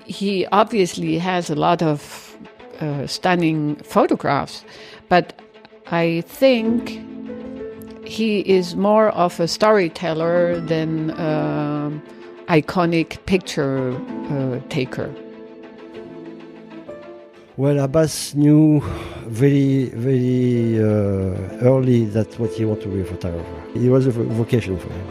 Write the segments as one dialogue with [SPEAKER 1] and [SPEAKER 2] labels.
[SPEAKER 1] he obviously has a lot of stunning photographs, but I think he is more of a storyteller than iconic picture taker.
[SPEAKER 2] Well, Abbas knew very, very early that what he wanted to be a photographer. It was a vocation for him.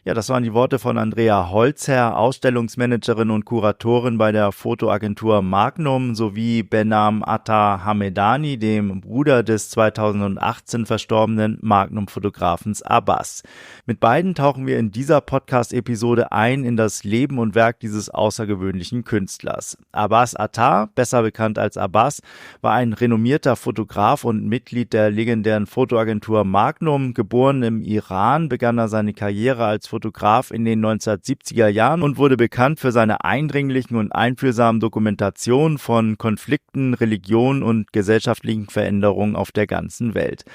[SPEAKER 3] Ja, das waren die Worte von Andrea Holzherr, Ausstellungsmanagerin und Kuratorin bei der Fotoagentur Magnum, sowie Behnam Attar-Hamedani, dem Bruder des 2018 verstorbenen Magnum-Fotographens Abbas. Mit beiden tauchen wir in dieser Podcast-Episode ein in das Leben und Werk dieses außergewöhnlichen Künstlers. Abbas Attar, besser bekannt als Abbas, war ein renommierter Fotograf und Mitglied der legendären Fotoagentur Magnum. Geboren im Iran, begann er seine Karriere als Fotograf in den 1970er Jahren und wurde bekannt für seine eindringlichen und einfühlsamen Dokumentationen von Konflikten, Religionen und gesellschaftlichen Veränderungen auf der ganzen Welt.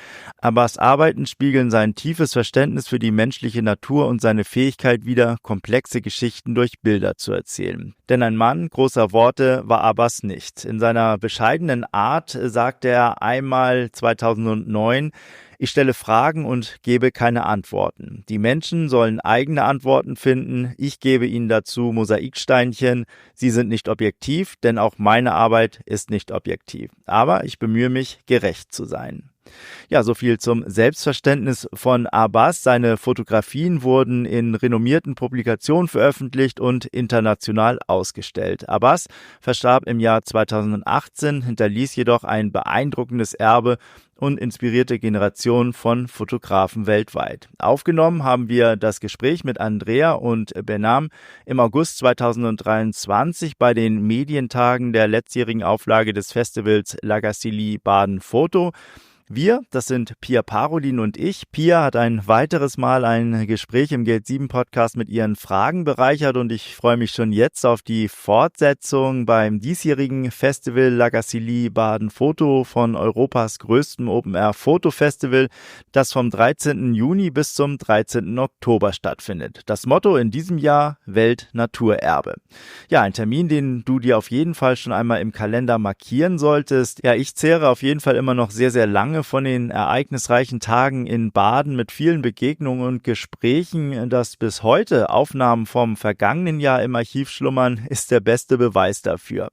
[SPEAKER 3] Abbas Arbeiten spiegeln sein tiefes Verständnis für die menschliche Natur und seine Fähigkeit wider, komplexe Geschichten durch Bilder zu erzählen. Denn ein Mann großer Worte war Abbas nicht. In seiner bescheidenen Art sagte er einmal 2009: Ich stelle Fragen und gebe keine Antworten. Die Menschen sollen eigene Antworten finden. Ich gebe ihnen dazu Mosaiksteinchen. Sie sind nicht objektiv, denn auch meine Arbeit ist nicht objektiv. Aber ich bemühe mich, gerecht zu sein. Ja, so viel zum Selbstverständnis von Abbas. Seine Fotografien wurden in renommierten Publikationen veröffentlicht und international ausgestellt. Abbas verstarb im Jahr 2018, hinterließ jedoch ein beeindruckendes Erbe und inspirierte Generationen von Fotografen weltweit. Aufgenommen haben wir das Gespräch mit Andrea und Behnam im August 2023 bei den Medientagen der letztjährigen Auflage des Festivals Lagassili Baden Foto. Wir, das sind Pia Parolin und ich. Pia hat ein weiteres Mal ein Gespräch im Geld 7 Podcast mit ihren Fragen bereichert und ich freue mich schon jetzt auf die Fortsetzung beim diesjährigen Festival Lagassili Baden Foto von Europas größtem Open-Air-Foto-Festival, das vom 13. Juni bis zum 13. Oktober stattfindet. Das Motto in diesem Jahr: Weltnaturerbe. Ja, ein Termin, den du dir auf jeden Fall schon einmal im Kalender markieren solltest. Ja, ich zehre auf jeden Fall immer noch sehr, sehr lange von den ereignisreichen Tagen in Baden mit vielen Begegnungen und Gesprächen. Dass bis heute Aufnahmen vom vergangenen Jahr im Archiv schlummern, ist der beste Beweis dafür.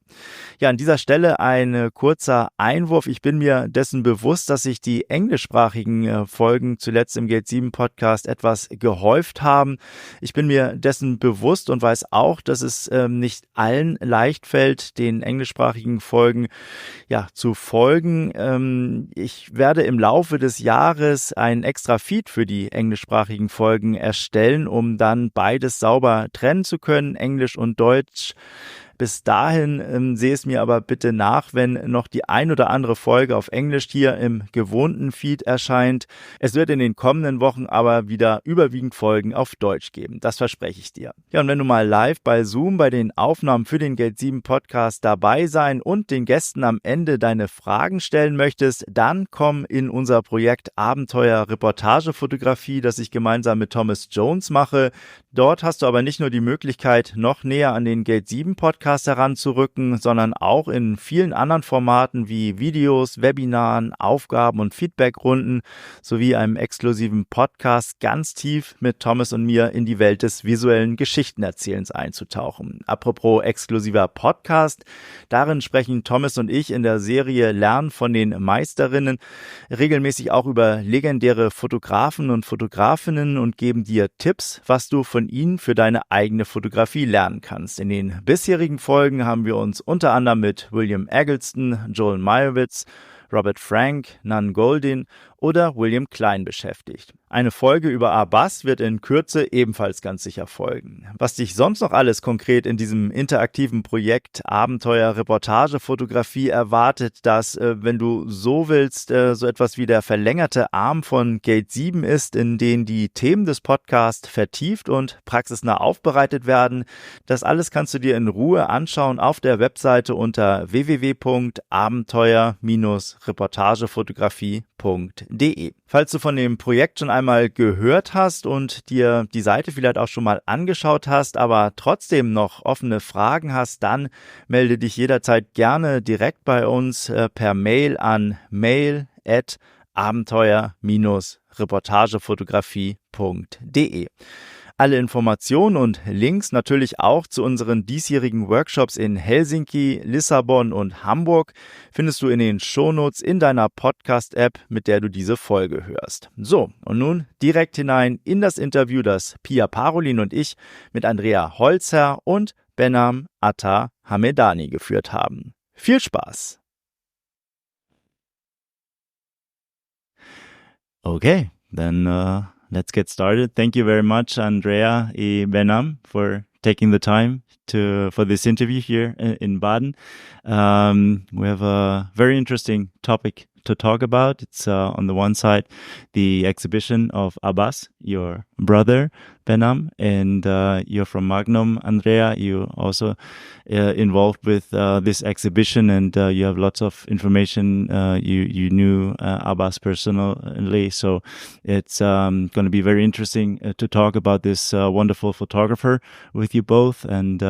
[SPEAKER 3] Ja, an dieser Stelle ein kurzer Einwurf. Ich bin mir dessen bewusst, dass sich die englischsprachigen Folgen zuletzt im Geld 7 Podcast etwas gehäuft haben. Ich bin mir dessen bewusst und weiß auch, dass es nicht allen leicht fällt, den englischsprachigen Folgen zu folgen. Ich werde im Laufe des Jahres ein extra Feed für die englischsprachigen Folgen erstellen, um dann beides sauber trennen zu können, Englisch und Deutsch. Bis dahin sehe es mir aber bitte nach, wenn noch die ein oder andere Folge auf Englisch hier im gewohnten Feed erscheint. Es wird in den kommenden Wochen aber wieder überwiegend Folgen auf Deutsch geben. Das verspreche ich dir. Ja, und wenn du mal live bei Zoom bei den Aufnahmen für den Geld 7 Podcast dabei sein und den Gästen am Ende deine Fragen stellen möchtest, dann komm in unser Projekt Abenteuer Reportagefotografie, das ich gemeinsam mit Thomas Jones mache. Dort hast du aber nicht nur die Möglichkeit, noch näher an den Geld 7 Podcast heranzurücken, sondern auch in vielen anderen Formaten wie Videos, Webinaren, Aufgaben und Feedbackrunden sowie einem exklusiven Podcast ganz tief mit Thomas und mir in die Welt des visuellen Geschichtenerzählens einzutauchen. Apropos exklusiver Podcast, darin sprechen Thomas und ich in der Serie Lernen von den Meisterinnen regelmäßig auch über legendäre Fotografen und Fotografinnen und geben dir Tipps, was du von ihnen für deine eigene Fotografie lernen kannst. In den bisherigen Folgen haben wir uns unter anderem mit William Eggleston, Joel Meyerowitz, Robert Frank, Nan Goldin oder William Klein beschäftigt. Eine Folge über Abbas wird in Kürze ebenfalls ganz sicher folgen. Was dich sonst noch alles konkret in diesem interaktiven Projekt Abenteuer Reportage Fotografie erwartet, das, wenn du so willst, so etwas wie der verlängerte Arm von Gate 7 ist, in den die Themen des Podcasts vertieft und praxisnah aufbereitet werden. Das alles kannst du dir in Ruhe anschauen auf der Webseite unter www.abenteuer-reportagefotografie.de. fotografens.de. Falls du von dem Projekt schon einmal gehört hast und dir die Seite vielleicht auch schon mal angeschaut hast, aber trotzdem noch offene Fragen hast, dann melde dich jederzeit gerne direkt bei uns per Mail an mail@abenteuer-reportagefotografie.de. Alle Informationen und Links natürlich auch zu unseren diesjährigen Workshops in Helsinki, Lissabon und Hamburg findest du in den Shownotes in deiner Podcast-App, mit der du diese Folge hörst. So, und nun direkt hinein in das Interview, das Pia Parolin und ich mit Andrea Holzherr und Behnam Attar-Hamedani geführt haben. Viel Spaß! Okay, then let's get started. Thank you very much, Andrea and Behnam, for taking the time for this interview here in Baden. We have a very interesting topic to talk about. It's on the one side, the exhibition of Abbas, your brother, Behnam, and you're from Magnum, Andrea. You also involved with this exhibition, and you have lots of information. You knew Abbas personally, so it's going to be very interesting to talk about this wonderful photographer with you both, and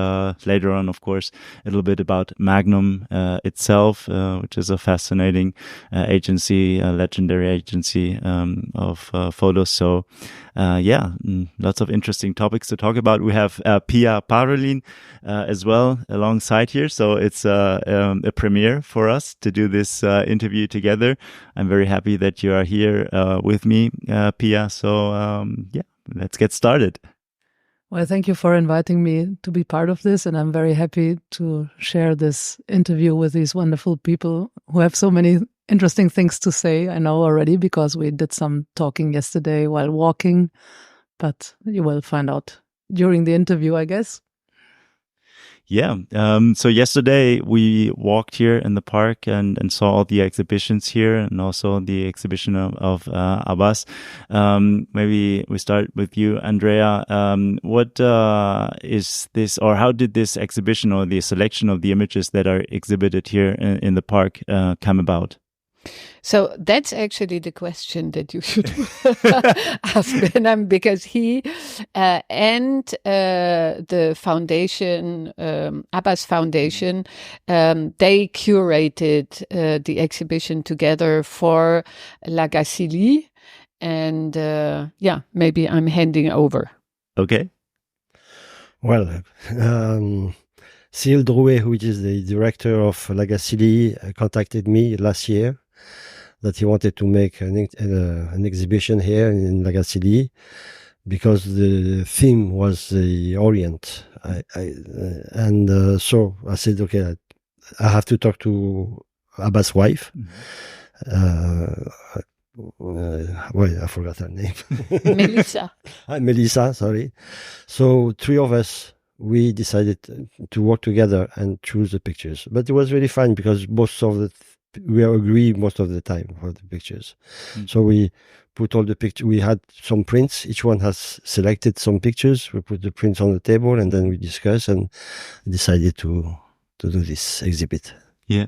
[SPEAKER 3] later on, of course, a little bit about Magnum itself, which is a fascinating agency, a legendary agency of photos. So, lots of interesting topics to talk about. We have Pia Parolin as well alongside here, so it's a premiere for us to do this interview together. I'm very happy that you are here with me, Pia. So let's get started.
[SPEAKER 4] Well, thank you for inviting me to be part of this, and I'm very happy to share this interview with these wonderful people who have so many interesting things to say. I know already because we did some talking yesterday while walking, but you will find out during the interview, I guess.
[SPEAKER 3] Yeah. So yesterday we walked here in the park and saw all the exhibitions here, and also the exhibition of Abbas. Maybe we start with you, Andrea. What is this, or how did this exhibition or the selection of the images that are exhibited here in the park come about?
[SPEAKER 1] So that's actually the question that you should ask Behnam, because he and the foundation, Abbas Foundation, they curated the exhibition together for La Gacilly. And maybe I'm handing over.
[SPEAKER 3] Okay.
[SPEAKER 2] Well, Cyril Drouet, which is the director of La Gacilly, contacted me last year that he wanted to make an exhibition here in La Gacilly because the theme was the Orient. So I said, okay, I have to talk to Abbas' wife. I forgot her name. Melissa, sorry. So three of us, we decided to work together and choose the pictures. But it was really fun because we agree most of the time for the pictures. So we put all the pictures. We had some prints. Each one has selected some pictures. We put the prints on the table, and then we discuss and decided to do this exhibit.
[SPEAKER 3] Yeah.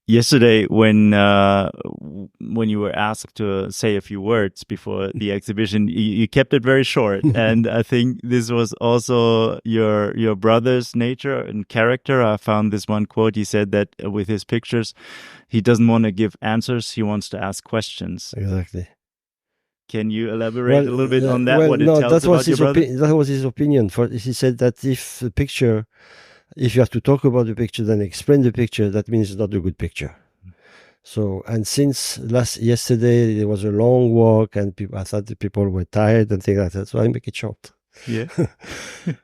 [SPEAKER 3] Yesterday, when you were asked to say a few words before the exhibition, you kept it very short, and I think this was also your brother's nature and character. I found this one quote. He said that with his pictures, he doesn't want to give answers; he wants to ask questions.
[SPEAKER 2] Exactly.
[SPEAKER 3] Can you elaborate a little bit on that? What it tells about your brother?
[SPEAKER 2] That was his opinion. He said that if you have to talk about the picture, then explain the picture, that means it's not a good picture. So, and since yesterday, there was a long walk and I thought the people were tired and things like that. So I make it short.
[SPEAKER 3] Yeah.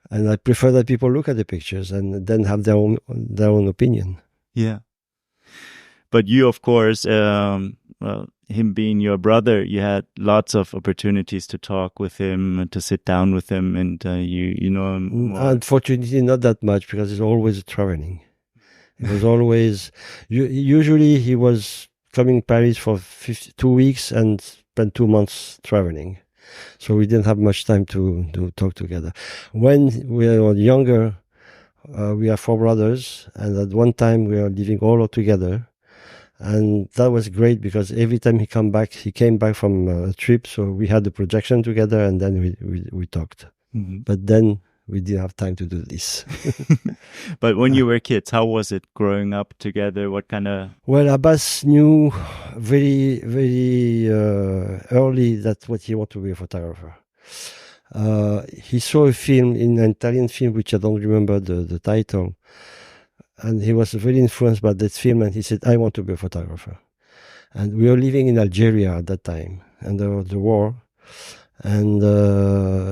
[SPEAKER 2] And I prefer that people look at the pictures and then have their own opinion.
[SPEAKER 3] Yeah. But you, of course, him being your brother, you had lots of opportunities to talk with him, to sit down with him, and you know him more.
[SPEAKER 2] Unfortunately, not that much because he's always traveling. It was always usually he was coming to Paris for 2 weeks and spent 2 months traveling, so we didn't have much time to talk together. When we were younger, we are 4 brothers, and at one time we were living all together. And that was great because every time he came back from a trip, so we had the projection together, and then we talked. Mm-hmm. But then we didn't have time to do this.
[SPEAKER 3] But when you were kids, how was it growing up together? What kind of...
[SPEAKER 2] Well, Abbas knew very, very early that what he wanted to be a photographer. He saw a film, an Italian film, which I don't remember the title. And he was very influenced by that film, and he said, I want to be a photographer. And we were living in Algeria at that time, and there was the war. And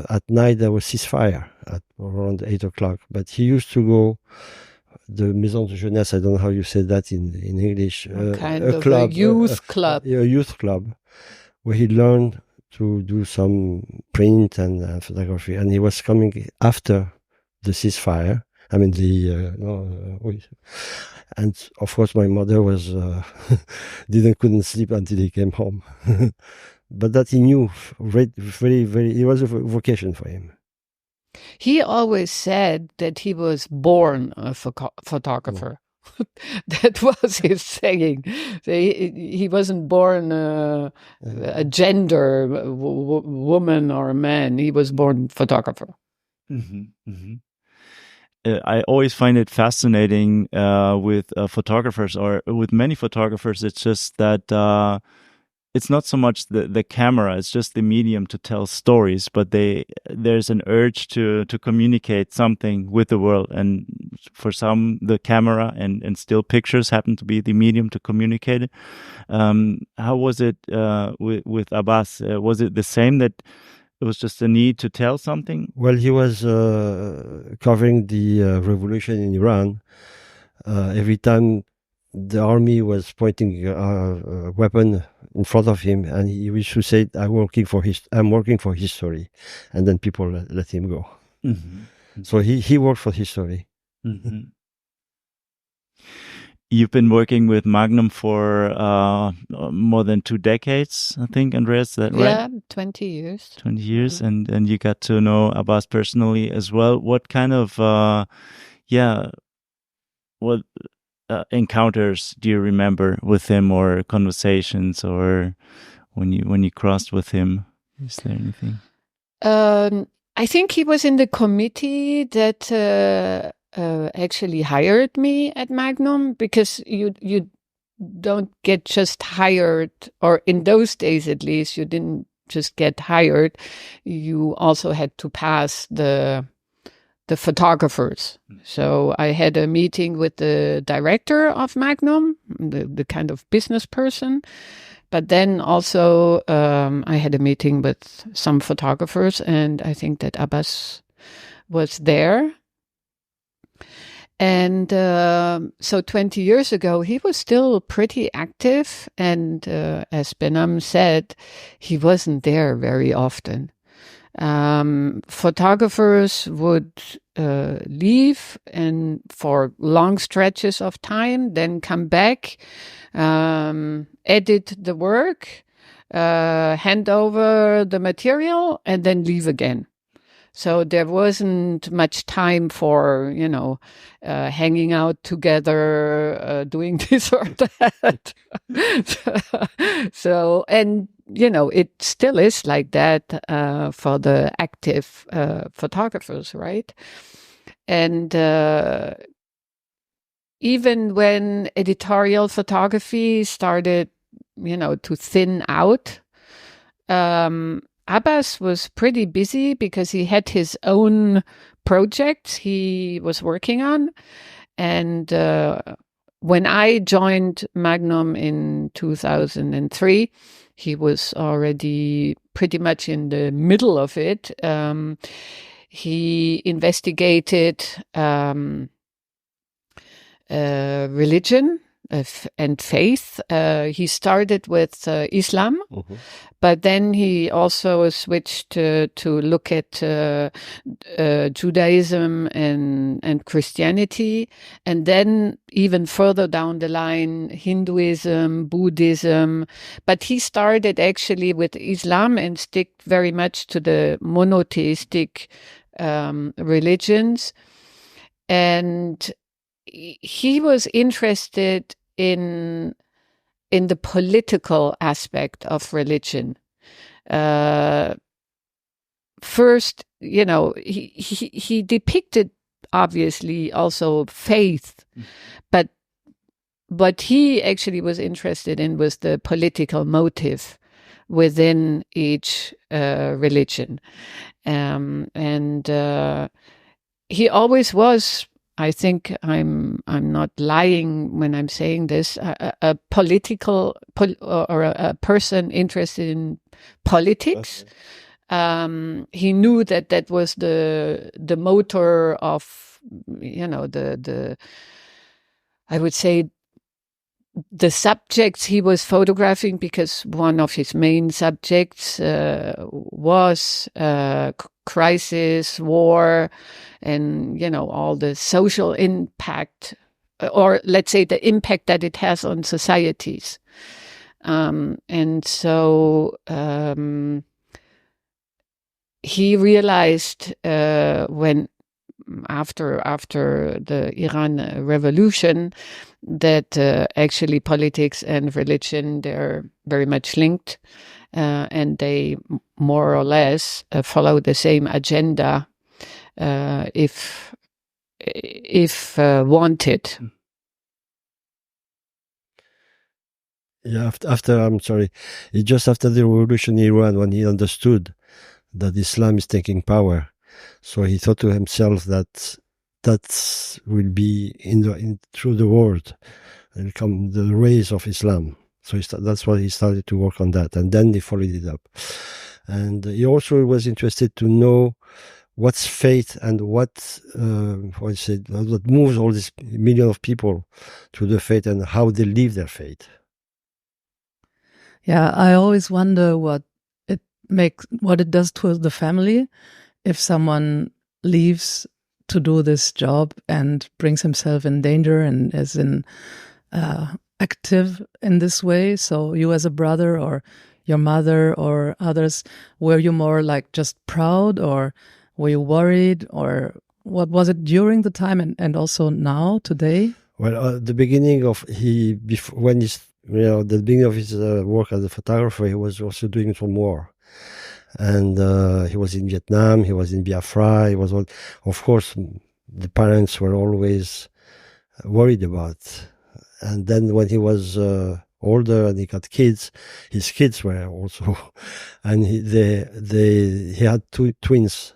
[SPEAKER 2] at night there was ceasefire at around 8 o'clock. But he used to go the Maison de Jeunesse, I don't know how you say that in English.
[SPEAKER 1] A youth club.
[SPEAKER 2] A youth club, where he learned to do some print and photography. And he was coming after the ceasefire. I mean, and of course my mother was couldn't sleep until he came home. But that he knew very, very, it was a vocation for him.
[SPEAKER 1] He always said that he was born a photographer. That was his saying. He wasn't born a gender, woman or a man. He was born photographer.
[SPEAKER 3] Mm-hmm, mm-hmm. I always find it fascinating with photographers, or with many photographers. It's just that it's not so much the camera; it's just the medium to tell stories. But there's an urge to communicate something with the world, and for some, the camera and still pictures happen to be the medium to communicate it. How was it with Abbas? Was it the same, that it was just a need to tell something?
[SPEAKER 2] Well, he was covering the revolution in Iran. Every time the army was pointing a weapon in front of him, and he used to say, I'm working for history. And then people let him go. Mm-hmm. So he worked for history. Mm-hmm.
[SPEAKER 3] You've been working with Magnum for more than 2 decades, I think, Andrea, is that right?
[SPEAKER 1] Yeah, 20 years.
[SPEAKER 3] 20 years, mm-hmm. and you got to know Abbas personally as well. What kind of, encounters do you remember with him, or conversations, or when you crossed with him? Is there anything?
[SPEAKER 1] I think he was in the committee that actually hired me at Magnum, because you don't get just hired, or in those days at least, you didn't just get hired. You also had to pass the photographers. So I had a meeting with the director of Magnum, the kind of business person. But then also I had a meeting with some photographers, and I think that Abbas was there. And so 20 years ago, he was still pretty active. And as Behnam said, he wasn't there very often. Photographers would leave and for long stretches of time, then come back, edit the work, hand over the material, and then leave again. So there wasn't much time for, hanging out together, doing this or that. So, and, it still is like that for the active photographers, right? And even when editorial photography started, to thin out, Abbas was pretty busy because he had his own projects he was working on. And when I joined Magnum in 2003, he was already pretty much in the middle of it. He investigated religion and faith. He started with Islam, but then he also switched to look at Judaism and Christianity, and then even further down the line, Hinduism, Buddhism. But he started actually with Islam and stick very much to the monotheistic religions. And he was interested in in the political aspect of religion. First, he depicted obviously also faith, but what he actually was interested in was the political motive within each religion, and he always was. I think I'm not lying when I'm saying this. A political or a person interested in politics. Okay. He knew that was the motor of the I would say the subjects he was photographing, because one of his main subjects was crisis, war, and all the social impact, or let's say the impact that it has on societies. And so he realized when after the Iran revolution that actually politics and religion, they're very much linked, and they more or less follow the same agenda if wanted.
[SPEAKER 2] Yeah, just after the revolution in Iran, when he understood that Islam is taking power, so he thought to himself that will be through the world, will come the rays of Islam. So that's why he started to work on that, and then he followed it up. And he also was interested to know what's faith and what moves all these millions of people to the faith and how they live their faith.
[SPEAKER 4] Yeah, I always wonder what it does to the family if someone leaves to do this job and brings himself in danger and is active in this way. So you as a brother or your mother or others, were you more like just proud, or were you worried, or what was it during the time and also now, today?
[SPEAKER 2] Well, the beginning of the beginning of his work as a photographer, he was also doing some war. And he was in Vietnam, he was in Biafra, of course, the parents were always worried about. And then when he was older and he got kids, his kids were also, and he had two twins,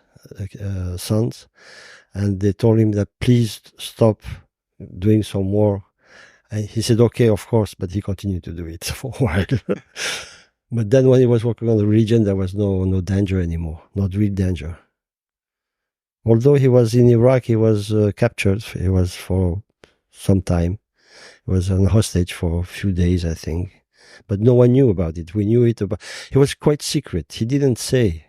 [SPEAKER 2] sons, and they told him that please stop doing some war. And he said, okay, of course, but he continued to do it for a while. But then when he was working on the religion, there was no danger anymore, not real danger. Although he was in Iraq, he was captured. He was for some time. He was on hostage for a few days, I think. But no one knew about it. We knew it. He was quite secret. He didn't say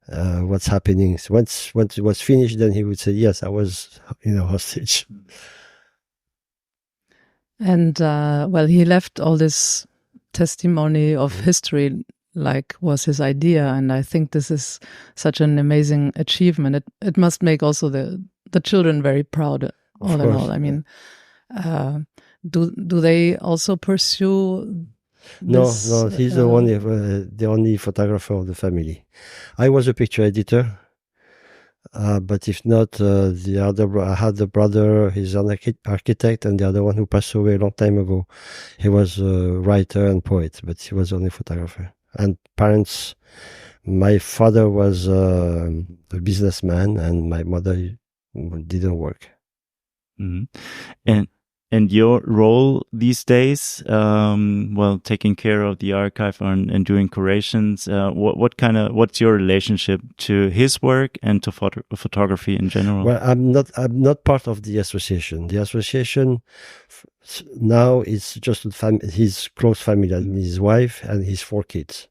[SPEAKER 2] what's happening. Once it was finished, then he would say, yes, I was hostage.
[SPEAKER 4] And, he left all this testimony of history, like was his idea, and I think this is such an amazing achievement. It must make also the children very proud. All in all, I mean, do they also pursue this?
[SPEAKER 2] No, he's the only photographer of the family. I was a picture editor, but if not, I had the brother, he's an architect, and the other one who passed away a long time ago, he was a writer and poet, but he was only a photographer. And parents, my father was a businessman, and my mother didn't work.
[SPEAKER 3] Mm-hmm. And your role these days, taking care of the archive and doing curations, what's your relationship to his work and to photography in general?
[SPEAKER 2] Well, I'm not part of the association. The association now is just his close family, his wife and his 4 kids,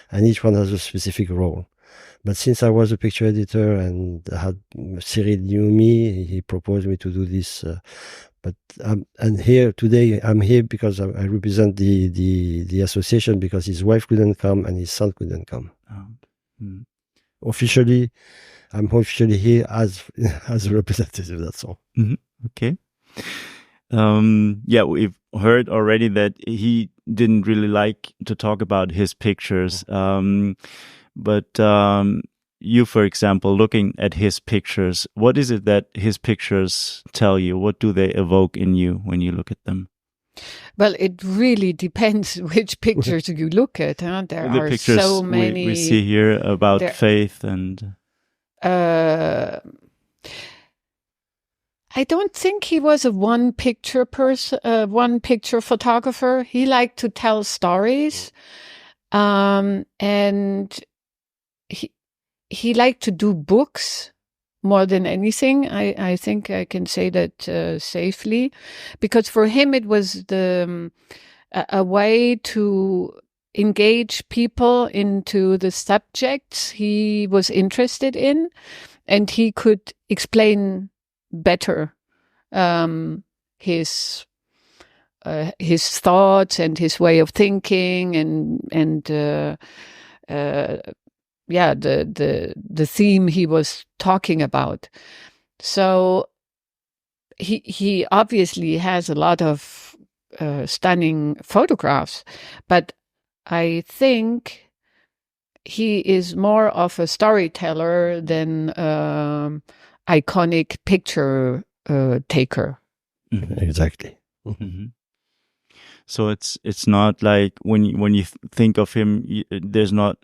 [SPEAKER 2] and each one has a specific role. But since I was a picture editor and Cyril knew me, he proposed me to do this. And here today, I'm here because I represent the association, because his wife couldn't come and his son couldn't come. Officially, I'm officially here as a representative. That's all.
[SPEAKER 3] Mm-hmm. Okay. We've heard already that he didn't really like to talk about his pictures. But you, for example, looking at his pictures, what is it that his pictures tell you? What do they evoke in you when you look at them?
[SPEAKER 1] Well, it really depends which pictures you look at. Huh? There
[SPEAKER 3] the
[SPEAKER 1] are
[SPEAKER 3] pictures
[SPEAKER 1] so many.
[SPEAKER 3] We see here about faith and.
[SPEAKER 1] I don't think he was a one picture photographer. He liked to tell stories, and he liked to do books more than anything. I think I can say that safely, because for him it was a way to engage people into the subjects he was interested in, and he could explain better his thoughts and his way of thinking and the theme he was talking about. So he obviously has a lot of stunning photographs, but I think he is more of a storyteller than iconic picture taker.
[SPEAKER 2] Mm-hmm. Exactly.
[SPEAKER 3] Mm-hmm. So it's not like when you think of him, there's not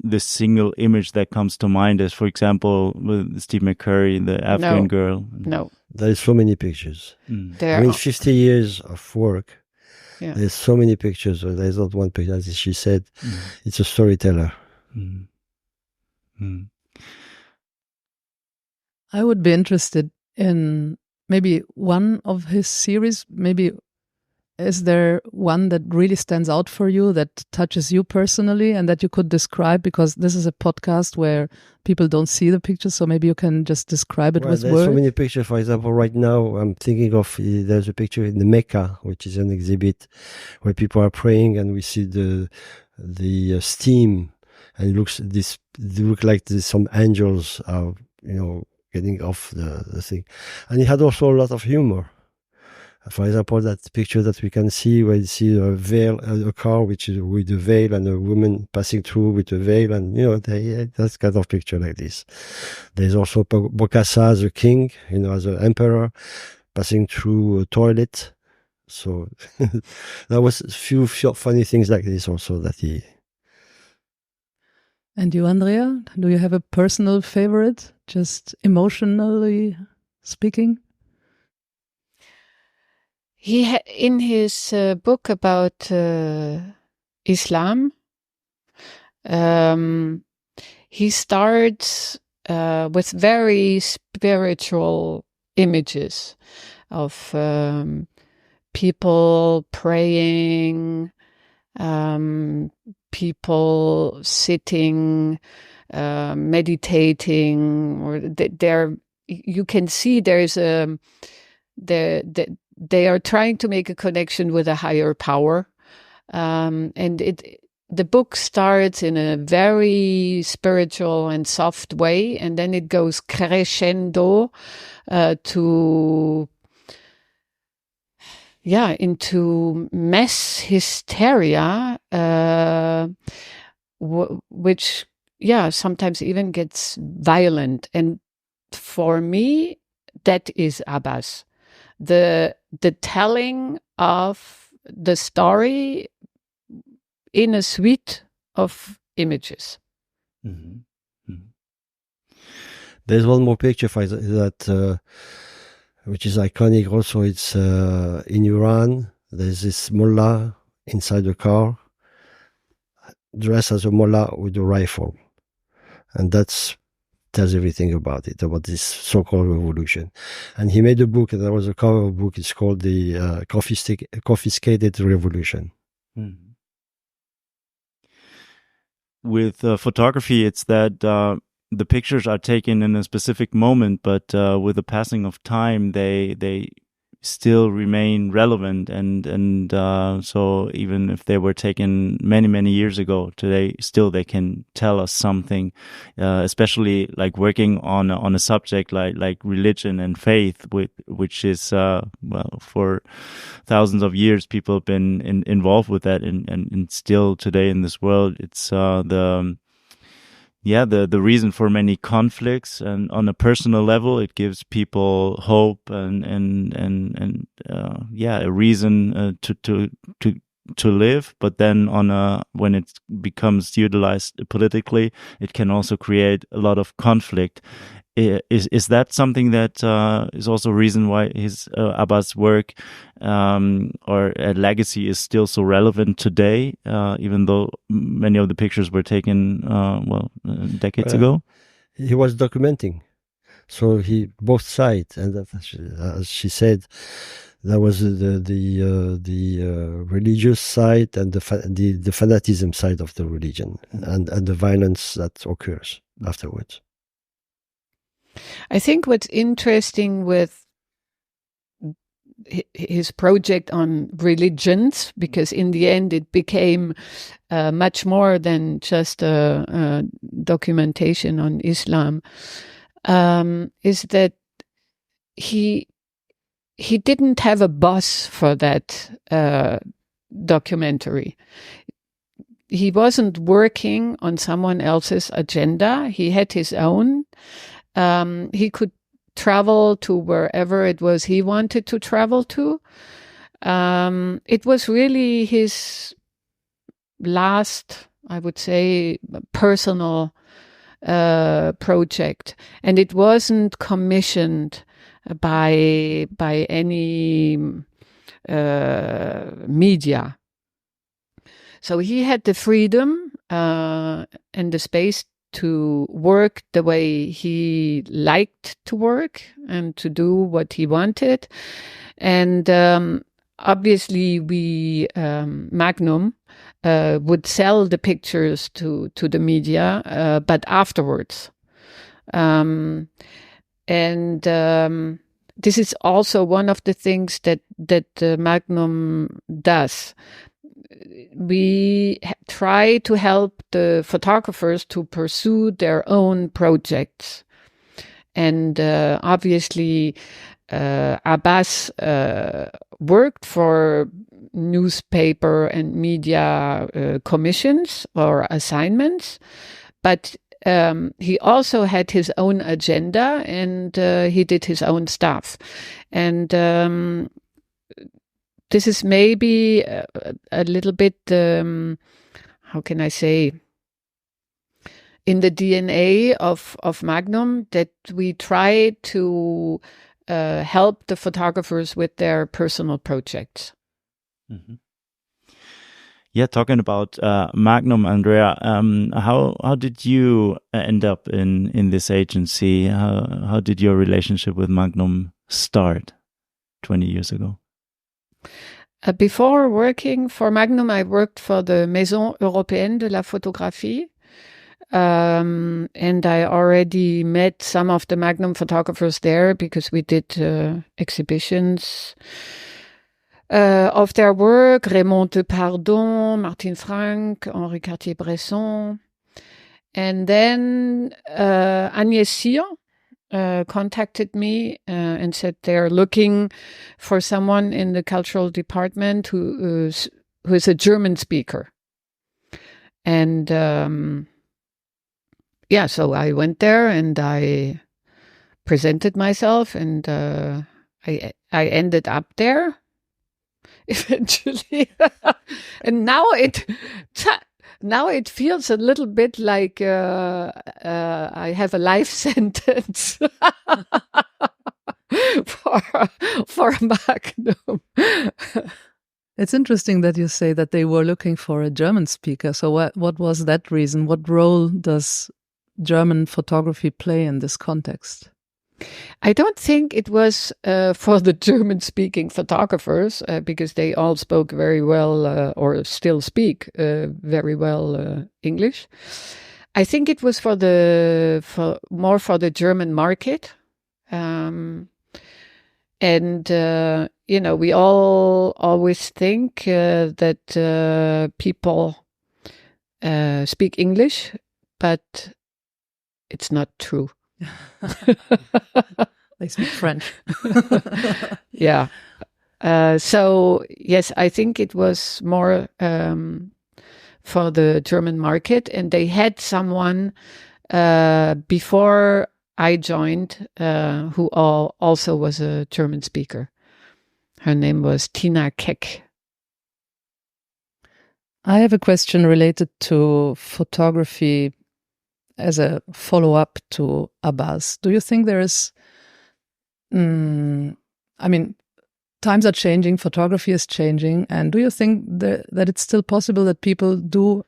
[SPEAKER 3] this single image that comes to mind as, for example, with Steve McCurry, the Afghan girl.
[SPEAKER 1] No.
[SPEAKER 2] There's so many pictures. I mean, 50 years of work. Yeah. There's so many pictures. There's not one picture. As she said, it's a storyteller.
[SPEAKER 4] I would be interested in maybe one of his series. Maybe is there one that really stands out for you, that touches you personally, and that you could describe? Because this is a podcast where people don't see the pictures, so maybe you can just describe it with
[SPEAKER 2] there's
[SPEAKER 4] words.
[SPEAKER 2] So many pictures. For example, right now I'm thinking of there's a picture in the Mecca, which is an exhibit where people are praying, and we see the steam, and it look like there's some angels are getting off the thing, and it had also a lot of humor. For example, that picture that we can see where you see a veil, a car which is with a veil, and a woman passing through with a veil, and that's kind of picture like this. There's also Bokassa as a king, as an emperor, passing through a toilet. So there was a few funny things like this also that he.
[SPEAKER 4] And you, Andrea, do you have a personal favorite, just emotionally speaking?
[SPEAKER 1] He in his book about Islam, he starts with very spiritual images of people praying, people sitting, meditating, or you can see there's they are trying to make a connection with a higher power, and the book starts in a very spiritual and soft way, and then it goes crescendo into mass hysteria, which sometimes even gets violent. And for me, that is Abbas. The telling of the story in a suite of images.
[SPEAKER 2] Mm-hmm. Mm-hmm. There's one more picture that which is iconic also. It's in Iran. There's this mullah inside the car, dressed as a mullah with a rifle, and tells everything about this so-called revolution. And he made a book, and there was a cover of a book. It's called the Confiscated Revolution.
[SPEAKER 3] Mm-hmm. With photography, it's that the pictures are taken in a specific moment, but with the passing of time, they still remain relevant, and so even if they were taken many years ago, today still they can tell us something, especially like working on a subject like religion and faith, which is well, for thousands of years people have been involved with that, and still today in this world it's the reason for many conflicts, and on a personal level, it gives people hope and a reason to live. But then when it becomes utilized politically, it can also create a lot of conflict. Is that something that is also a reason why his Abbas' work or legacy is still so relevant today, even though many of the pictures were taken decades ago?
[SPEAKER 2] He was documenting, so he both sides, and as she said, there was the religious side and the fanatism side of the religion, and the violence that occurs afterwards.
[SPEAKER 1] I think what's interesting with his project on religions, because in the end it became much more than just a documentation on Islam, is that he didn't have a boss for that documentary. He wasn't working on someone else's agenda. He had his own. He could travel to wherever it was he wanted to travel to. It was really his last, I would say, personal project, and it wasn't commissioned by any media. So he had the freedom and the space to work the way he liked to work and to do what he wanted. And obviously we, Magnum, would sell the pictures to the media, but afterwards. And this is also one of the things that Magnum does. We try to help the photographers to pursue their own projects. And obviously, Abbas worked for newspaper and media commissions or assignments, but he also had his own agenda, and he did his own stuff. And this is maybe a little bit, how can I say, in the DNA of Magnum, that we try to help the photographers with their personal projects.
[SPEAKER 3] Mm-hmm. Yeah, talking about Magnum, Andrea, how did you end up in this agency? How did your relationship with Magnum start 20 years ago?
[SPEAKER 1] Before working for Magnum, I worked for the Maison Européenne de la Photographie. And I already met some of the Magnum photographers there because we did exhibitions of their work. Raymond Depardon, Martin Franck, Henri Cartier-Bresson. And then Agnès Sion contacted me and said they're looking for someone in the cultural department who is a German speaker. And so I went there and I presented myself, and I ended up there eventually. And now it feels a little bit like I have a life sentence for Magnum.
[SPEAKER 4] It's interesting that you say that they were looking for a German speaker. So what was that reason? What role does German photography play in this context?
[SPEAKER 1] I don't think it was for the German-speaking photographers because they all spoke very well or still speak very well English. I think it was more for the German market. And, we all always think that people speak English, but it's not true.
[SPEAKER 4] They speak French.
[SPEAKER 1] Yeah. So, yes, I think it was more for the German market. And they had someone before I joined who also was a German speaker. Her name was Tina Keck.
[SPEAKER 4] I have a question related to photography as a follow-up to Abbas. Do you think there is, times are changing, photography is changing, and do you think that it's still possible that people do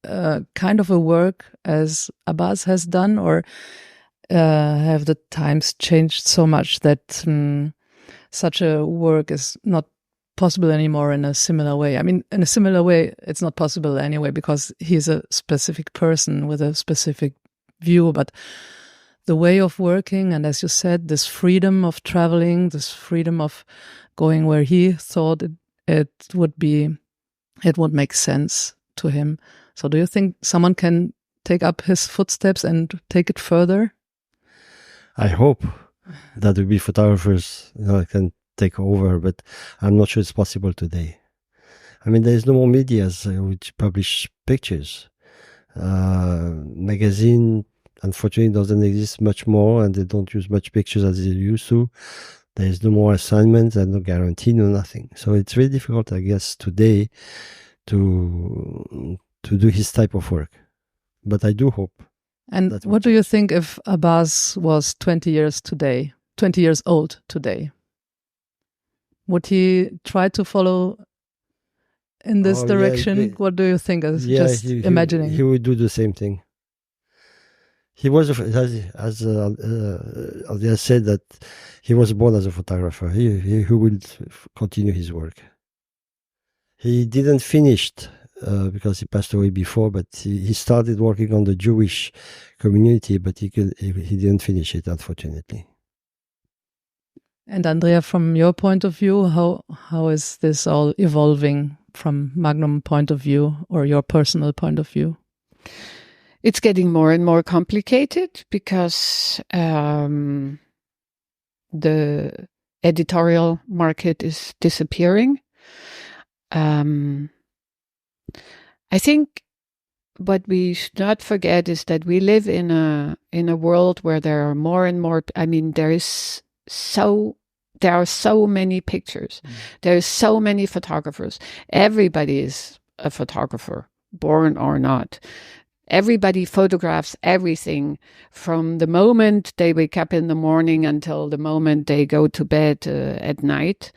[SPEAKER 4] kind of a work as Abbas has done, or have the times changed so much that such a work is not possible anymore in a similar way? I mean, in a similar way, it's not possible anyway, because he's a specific person with a specific view, but the way of working, and as you said, this freedom of traveling, this freedom of going where he thought it would make sense to him. So do you think someone can take up his footsteps and take it further?
[SPEAKER 2] I hope that will be photographers can take over, but I'm not sure it's possible today. I mean, there is no more medias which publish pictures. Magazine, unfortunately, doesn't exist much more, and they don't use much pictures as they used to. There is no more assignments and no guarantee, no nothing. So it's very difficult, I guess, today to do his type of work. But I do hope.
[SPEAKER 4] And what do you think if Abbas was 20 years old today? Would he try to follow in this direction? Yeah, what do you think? Imagining.
[SPEAKER 2] He would do the same thing. He was, as Andrea said, that he was born as a photographer. He will continue his work. He didn't finish because he passed away before, but he started working on the Jewish community, but he didn't finish it, unfortunately.
[SPEAKER 4] And Andrea, from your point of view, how is this all evolving from Magnum point of view, or your personal point of view?
[SPEAKER 1] It's getting more and more complicated because the editorial market is disappearing. I think what we should not forget is that we live in a world where there are more and more. I mean, there are so many pictures. There are so many photographers. Everybody is a photographer, born or not. Everybody photographs everything from the moment they wake up in the morning until the moment they go to bed at night.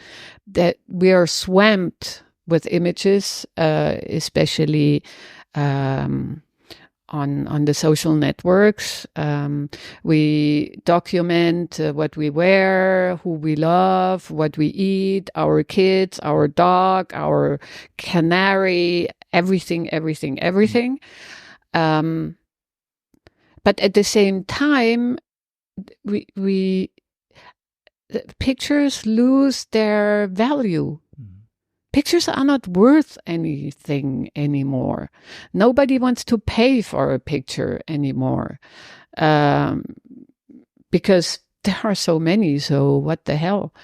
[SPEAKER 1] That we are swamped with images, especially on the social networks. We document what we wear, who we love, what we eat, our kids, our dog, our canary, everything. But at the same time, the pictures lose their value. Pictures are not worth anything anymore. Nobody wants to pay for a picture anymore because there are so many. So what the hell?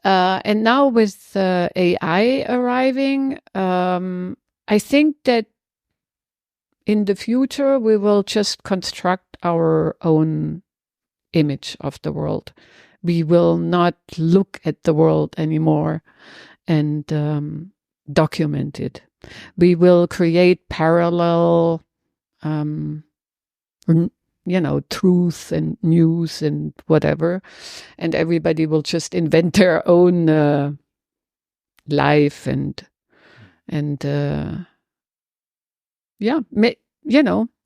[SPEAKER 1] And now with AI arriving, I think that in the future, we will just construct our own image of the world. We will not look at the world anymore and document it. We will create parallel, truth and news and whatever. And everybody will just invent their own life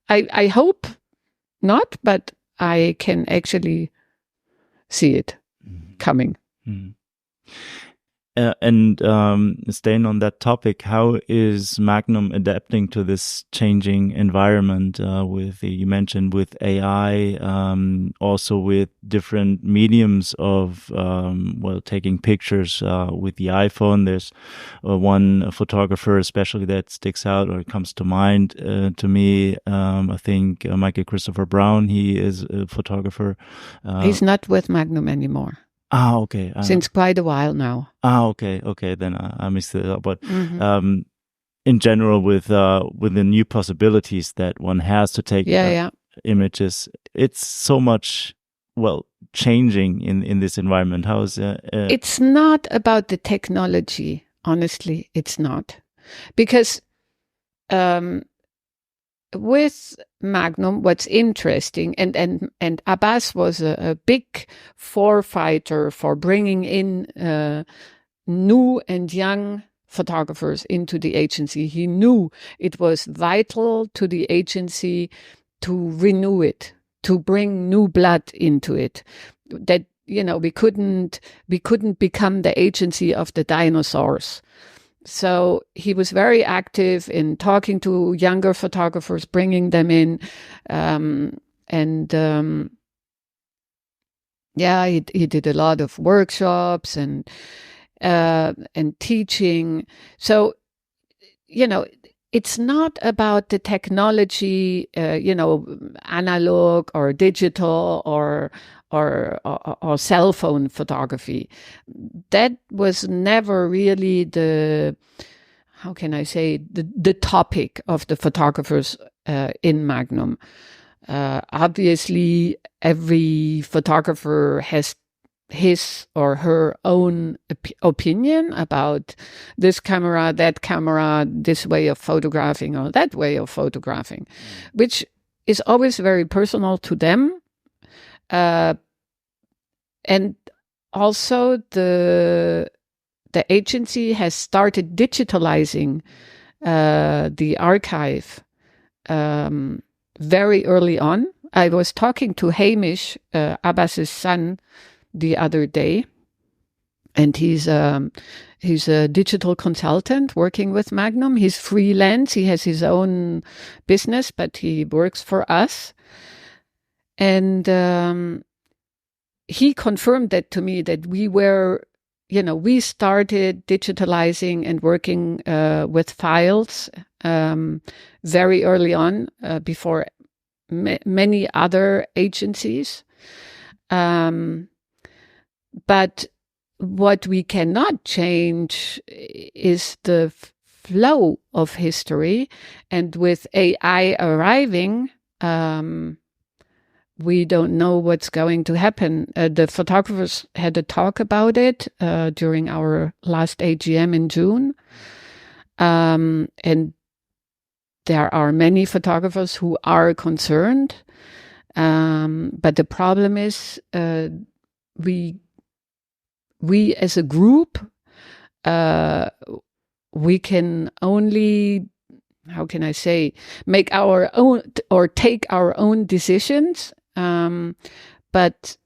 [SPEAKER 1] I hope not, but I can actually see it coming.
[SPEAKER 3] And staying on that topic, how is Magnum adapting to this changing environment with, you mentioned, with AI, also with different mediums of, taking pictures with the iPhone? There's one photographer especially that sticks out or comes to mind to me. I think Michael Christopher Brown, he is a photographer.
[SPEAKER 1] He's not with Magnum anymore.
[SPEAKER 3] Okay.
[SPEAKER 1] Since quite a while now.
[SPEAKER 3] Okay. Then I missed it up. But in general, with the new possibilities that one has to take images, it's so much changing in this environment. How is
[SPEAKER 1] It's not about the technology. Honestly, it's not, because with Magnum, what's interesting, and Abbas was a big forefighter for bringing in new and young photographers into the agency. He knew it was vital to the agency to renew it, to bring new blood into it. That, we couldn't become the agency of the dinosaurs. So he was very active in talking to younger photographers, bringing them in, he did a lot of workshops and teaching. So, it's not about the technology, analog or digital or cell phone photography. That was never really the topic of the photographers in Magnum. Obviously, every photographer has his or her own opinion about this camera, that camera, this way of photographing or that way of photographing, which is always very personal to them. And also the agency has started digitalizing the archive very early on. I was talking to Hamish, Abbas's son, the other day, and he's a digital consultant working with Magnum. He's freelance. He has his own business, but he works for us. And he confirmed that to me, that we started digitalizing and working with files very early on, before many other agencies. But what we cannot change is the flow of history. And with AI arriving, we don't know what's going to happen. The photographers had a talk about it during our last AGM in June. And there are many photographers who are concerned. But the problem is we as a group, we can only, make our own or take our own decisions. But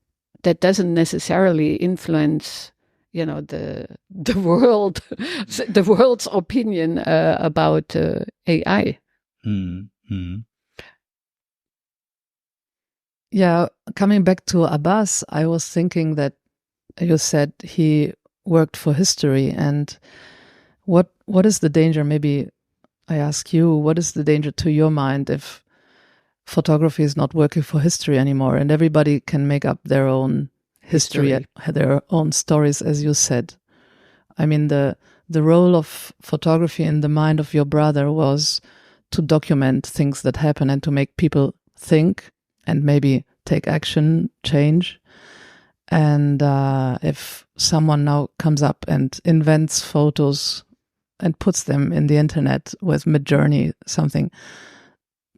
[SPEAKER 1] that doesn't necessarily influence, the world, the world's opinion about AI.
[SPEAKER 3] Mm-hmm.
[SPEAKER 4] Yeah, coming back to Abbas, I was thinking that you said he worked for history, and what is the danger? Maybe I ask you, what is the danger to your mind if photography is not working for history anymore, and everybody can make up their own history. Their own stories, as you said? I mean, the role of photography in the mind of your brother was to document things that happen and to make people think and maybe take action, change. And if someone now comes up and invents photos and puts them in the internet with Midjourney, something,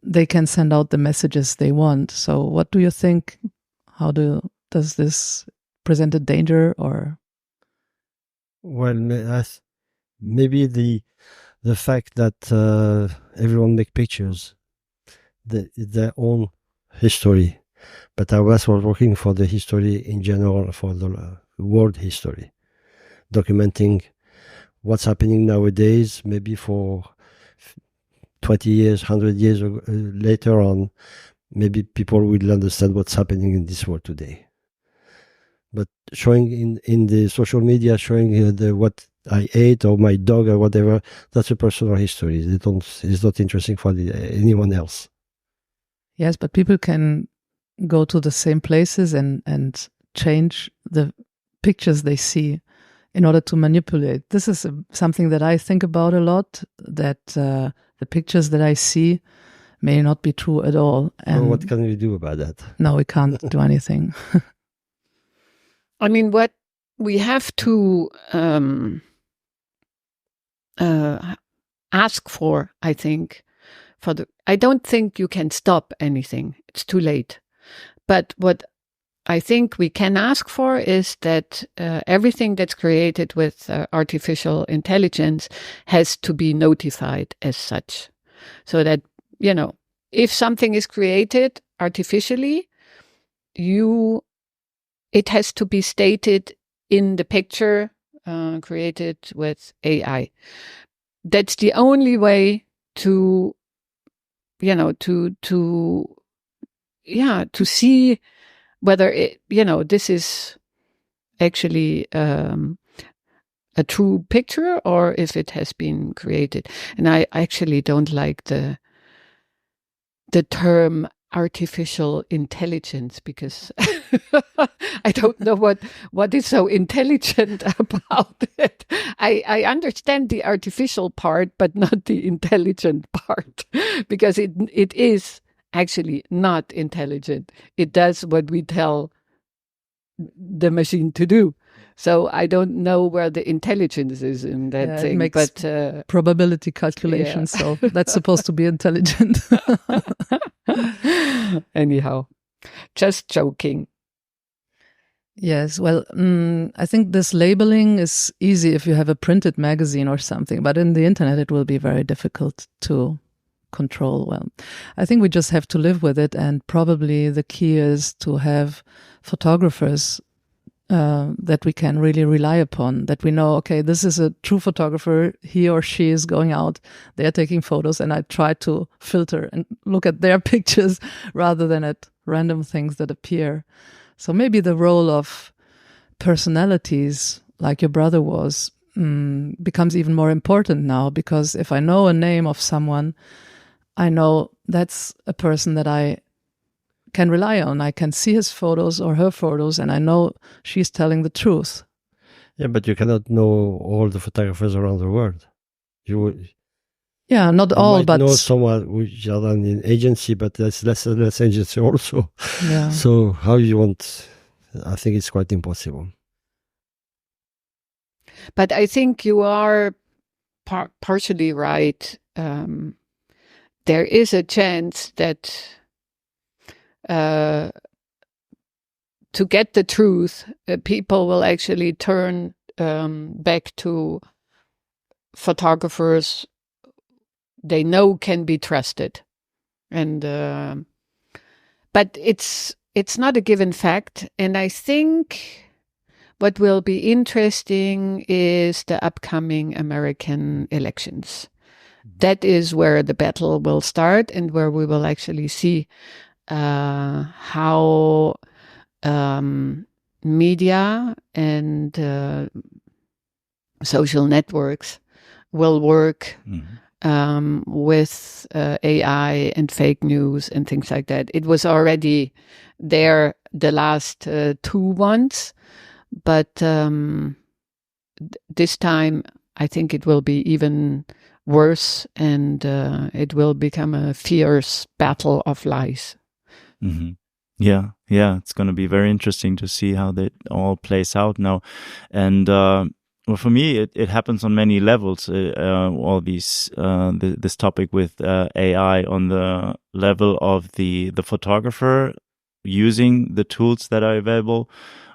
[SPEAKER 4] they can send out the messages they want. So what do you think? Does this present a danger, or?
[SPEAKER 2] Well, maybe the fact that everyone make pictures, their own history, but I was working for the history in general, for the world history. documenting what's happening nowadays, maybe for 20 years, 100 years later on, maybe people will understand what's happening in this world today. But showing in the social media, showing what I ate or my dog or whatever, that's a personal history. It's not interesting for anyone else.
[SPEAKER 4] Yes, but people can go to the same places and change the pictures they see in order to manipulate. This is something that I think about a lot, that the pictures that I see may not be true at all.
[SPEAKER 2] And what can we do about that?
[SPEAKER 4] No, we can't do anything.
[SPEAKER 1] I mean, what we have to ask for, I think, I don't think you can stop anything. It's too late. But what I think we can ask for is that everything that's created with artificial intelligence has to be notified as such. So that, if something is created artificially, it has to be stated in the picture created with AI. That's the only way to see whether this is actually a true picture or if it has been created. And I actually don't like the term artificial intelligence, because I don't know what is so intelligent about it. I understand the artificial part, but not the intelligent part, because it is actually not intelligent. It does what we tell the machine to do. So I don't know where the intelligence is in that thing.
[SPEAKER 4] It makes probability calculations, so that's supposed to be intelligent.
[SPEAKER 1] Anyhow, just joking.
[SPEAKER 4] Yes, well, I think this labeling is easy if you have a printed magazine or something, but in the internet it will be very difficult to control. Well, I think we just have to live with it, and probably the key is to have photographers that we can really rely upon, that we know, okay, this is a true photographer, he or she is going out, they're taking photos, and I try to filter and look at their pictures rather than at random things that appear. So maybe the role of personalities, like your brother was, becomes even more important now, because if I know a name of someone, I know that's a person that I can rely on. I can see his photos or her photos, and I know she's telling the truth.
[SPEAKER 2] Yeah, but you cannot know all the photographers around the world.
[SPEAKER 4] Not all,
[SPEAKER 2] might
[SPEAKER 4] but
[SPEAKER 2] know someone which are done in agency, but that's less agency also.
[SPEAKER 4] Yeah.
[SPEAKER 2] So how you want? I think it's quite impossible.
[SPEAKER 1] But I think you are partially right. There is a chance that to get the truth, people will actually turn back to photographers they know can be trusted, and but it's not a given fact. And I think what will be interesting is the upcoming American elections. That is where the battle will start, and where we will actually see how media and social networks will work with AI and fake news and things like that. It was already there the last two ones, but this time I think it will be even worse, and it will become a fierce battle of lies.
[SPEAKER 3] Mm-hmm. Yeah, it's going to be very interesting to see how that all plays out now. And well, for me, it happens on many levels. All these this topic with AI on the level of the photographer using the tools that are available,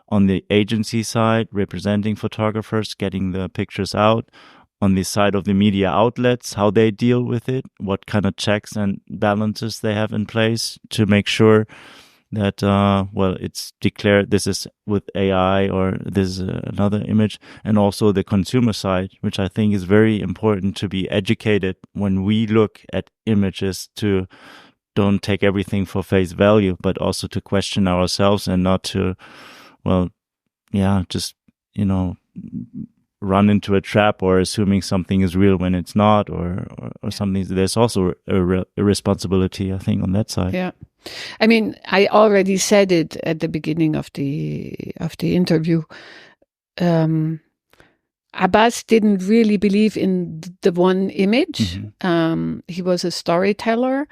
[SPEAKER 3] on the agency side, representing photographers, getting the pictures out. On the side of the media outlets, how they deal with it, what kind of checks and balances they have in place to make sure that, it's declared this is with AI or this is another image, and also the consumer side, which I think is very important to be educated when we look at images, to don't take everything for face value, but also to question ourselves and not to, just, run into a trap or assuming something is real when it's not, or something. There's also a responsibility, I think, on that side.
[SPEAKER 1] Yeah. I mean, I already said it at the beginning of the interview. Abbas didn't really believe in the one image. Mm-hmm. He was a storyteller.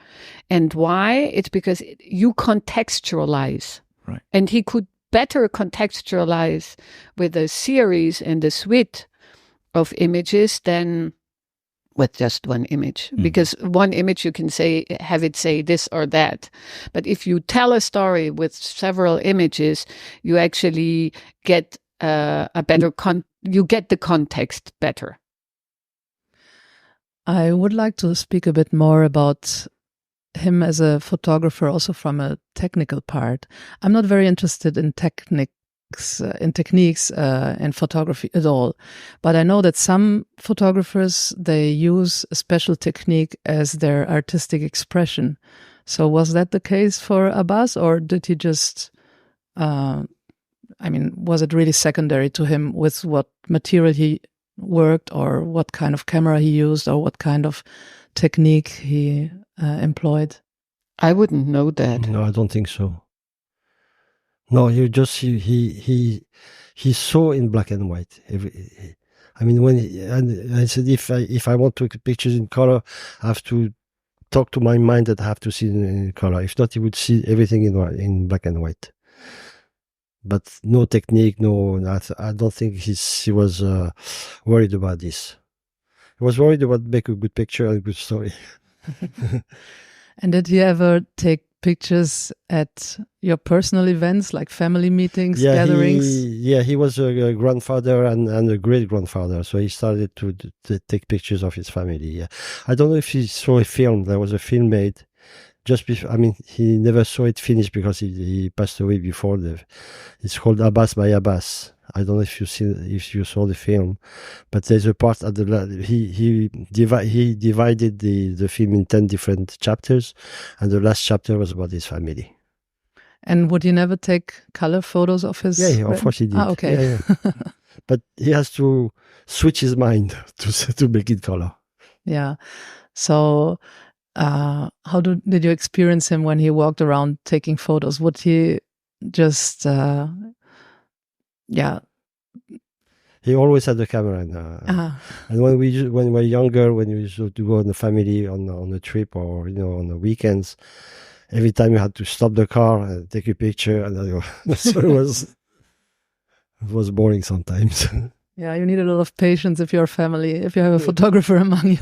[SPEAKER 1] And why? It's because you contextualize.
[SPEAKER 3] Right.
[SPEAKER 1] And he could better contextualize with a series and a suite of images than with just one image. Mm-hmm. Because one image you can have it say this or that. But if you tell a story with several images, you actually get a better you get the context better.
[SPEAKER 4] I would like to speak a bit more about him as a photographer, also from a technical part. I'm not very interested in techniques in photography at all, but I know that some photographers, they use a special technique as their artistic expression. So was that the case for Abbas, or did he just was it really secondary to him with what material he worked, or what kind of camera he used, or what kind of technique he employed?
[SPEAKER 1] I wouldn't know that.
[SPEAKER 2] No, I don't think so. No, he saw in black and white. I said if I want to take pictures in color, I have to talk to my mind that I have to see in color. If not, he would see everything in black and white. But no technique, I don't think he was worried about this. He was worried about make a good picture and a good story.
[SPEAKER 4] And did he ever take pictures at your personal events, like family meetings, gatherings?
[SPEAKER 2] He was a grandfather and a great-grandfather, so he started to take pictures of his family. Yeah. I don't know if he saw a film. There was a film made. Just before, he never saw it finished because he passed away before. It's called Abbas by Abbas. I don't know if you saw the film, but there's a part at he divided the film in 10 different chapters, and the last chapter was about his family.
[SPEAKER 4] And would you never take color photos of his?
[SPEAKER 2] Yeah, of course he did.
[SPEAKER 4] Ah, okay.
[SPEAKER 2] Yeah. But he has to switch his mind to make it color.
[SPEAKER 4] Yeah. So. How did you experience him when he walked around taking photos? Would he just,
[SPEAKER 2] He always had the camera, and when we were younger, when we used to go on the family on a trip or on the weekends, every time you had to stop the car and take a picture, and so it was boring sometimes.
[SPEAKER 4] Yeah, you need a lot of patience if you're a family, if you have a photographer among you.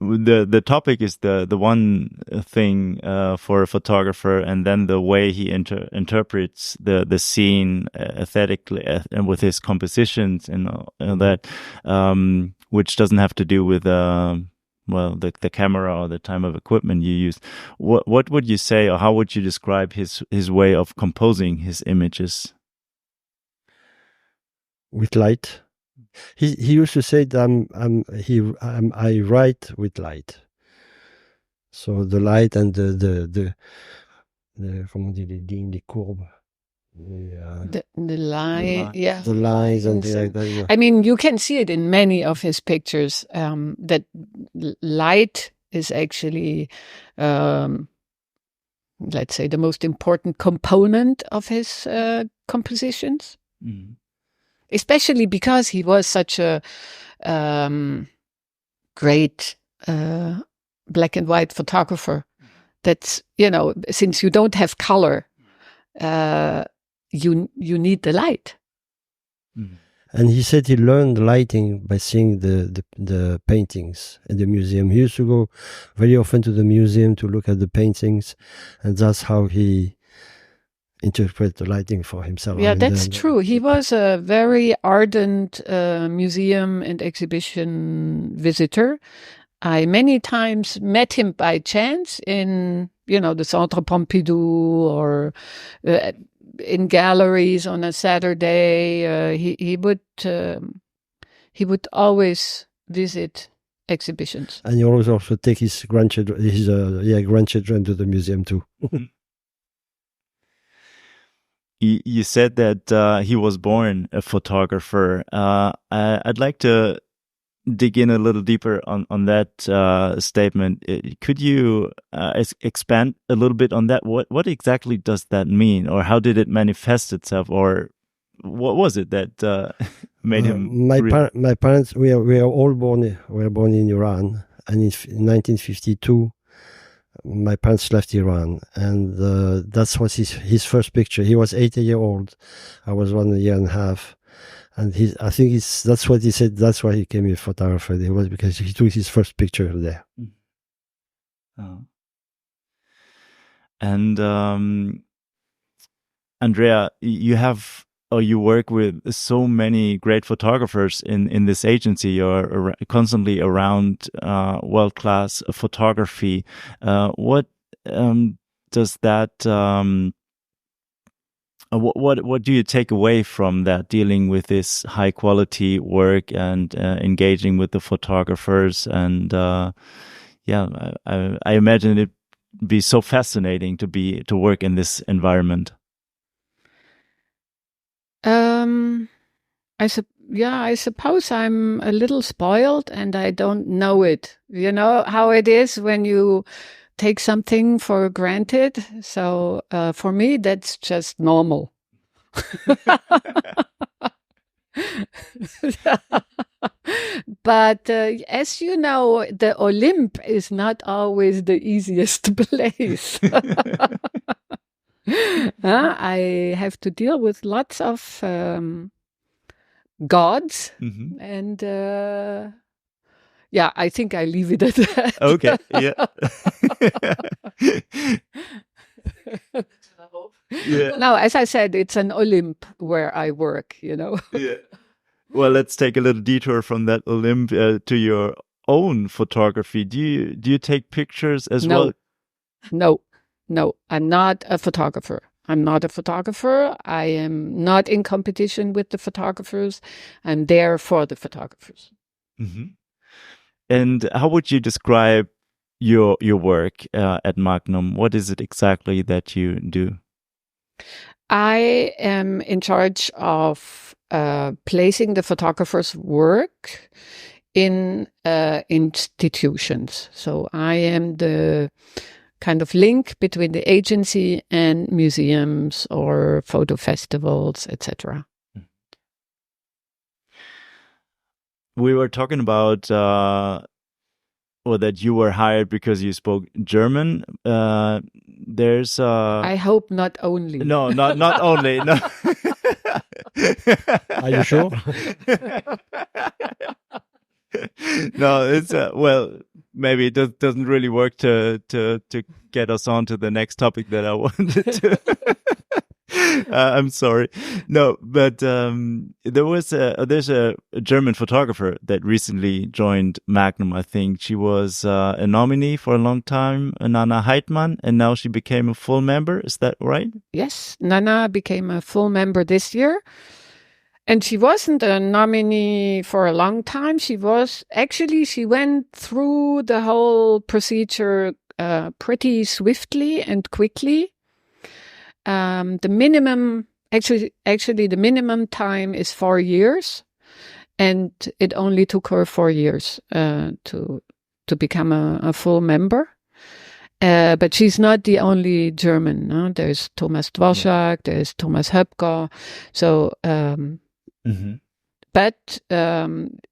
[SPEAKER 3] The topic is the one thing for a photographer, and then the way he interprets the scene aesthetically and with his compositions and that, which doesn't have to do with the camera or the type of equipment you use. What would you say, or how would you describe his way of composing his images?
[SPEAKER 2] With light. He used to say that I write with light. So the light and the comment on dit les courbes.
[SPEAKER 1] The line, yeah.
[SPEAKER 2] The lines and things like that. Yeah.
[SPEAKER 1] I mean, you can see it in many of his pictures. That light is actually, let's say, the most important component of his compositions. Mm-hmm. Especially because he was such a great black and white photographer. That's, since you don't have color, you need the light.
[SPEAKER 2] Mm. And he said he learned lighting by seeing the paintings in the museum. He used to go very often to the museum to look at the paintings, and that's how he interpret the lighting for himself.
[SPEAKER 1] Yeah, that's true. He was a very ardent museum and exhibition visitor. I many times met him by chance in, the Centre Pompidou or in galleries on a Saturday. He would always visit exhibitions.
[SPEAKER 2] And he always also take his grandchildren to the museum too.
[SPEAKER 3] You said that he was born a photographer. I'd like to dig in a little deeper on that statement. Could you expand a little bit on that? What exactly does that mean, or how did it manifest itself, or what was it that made him?
[SPEAKER 2] My parents, we are all born. We were born in Iran, and in 1952. My parents left Iran, and that was his first picture. He was 8 years old. I was 1 year and a half, and I think that's what he said. That's why he became a photographer. It was because he took his first picture there.
[SPEAKER 3] Oh. And Andrea, you work with so many great photographers in this agency. You're constantly around world-class photography. What does that? What do you take away from that, dealing with this high-quality work and engaging with the photographers? And I imagine it'd be so fascinating to work in this environment.
[SPEAKER 1] I suppose I'm a little spoiled and I don't know it. You know how it is when you take something for granted. So for me, that's just normal. But as you know, the Olymp is not always the easiest place. I have to deal with lots of gods, and I think I leave it at that.
[SPEAKER 3] Okay, yeah.
[SPEAKER 1] No, as I said, it's an Olymp where I work, Yeah.
[SPEAKER 3] Well, let's take a little detour from that Olymp to your own photography. Do you take pictures as well?
[SPEAKER 1] No, I'm not a photographer. I am not in competition with the photographers. I'm there for the photographers.
[SPEAKER 3] Mm-hmm. And how would you describe your work at Magnum? What is it exactly that you do?
[SPEAKER 1] I am in charge of placing the photographer's work in institutions. So I am the kind of link between the agency and museums or photo festivals, etc.
[SPEAKER 3] We were talking about that you were hired because you spoke German. There's
[SPEAKER 1] I hope not only.
[SPEAKER 3] No, not only. No.
[SPEAKER 2] Are you sure?
[SPEAKER 3] No, it's maybe it doesn't really work to get us on to the next topic that I wanted to. I'm sorry. No, but there's a German photographer that recently joined Magnum. I think she was a nominee for a long time, Nana Heitmann, and now she became a full member. Is that right?
[SPEAKER 1] Yes, Nana became a full member this year. And she wasn't a nominee for a long time. She went through the whole procedure pretty swiftly and quickly. The minimum time is 4 years, and it only took her 4 years to become a full member. But she's not the only German. No? There's Thomas Dvorak, there's Thomas Höpker. So, but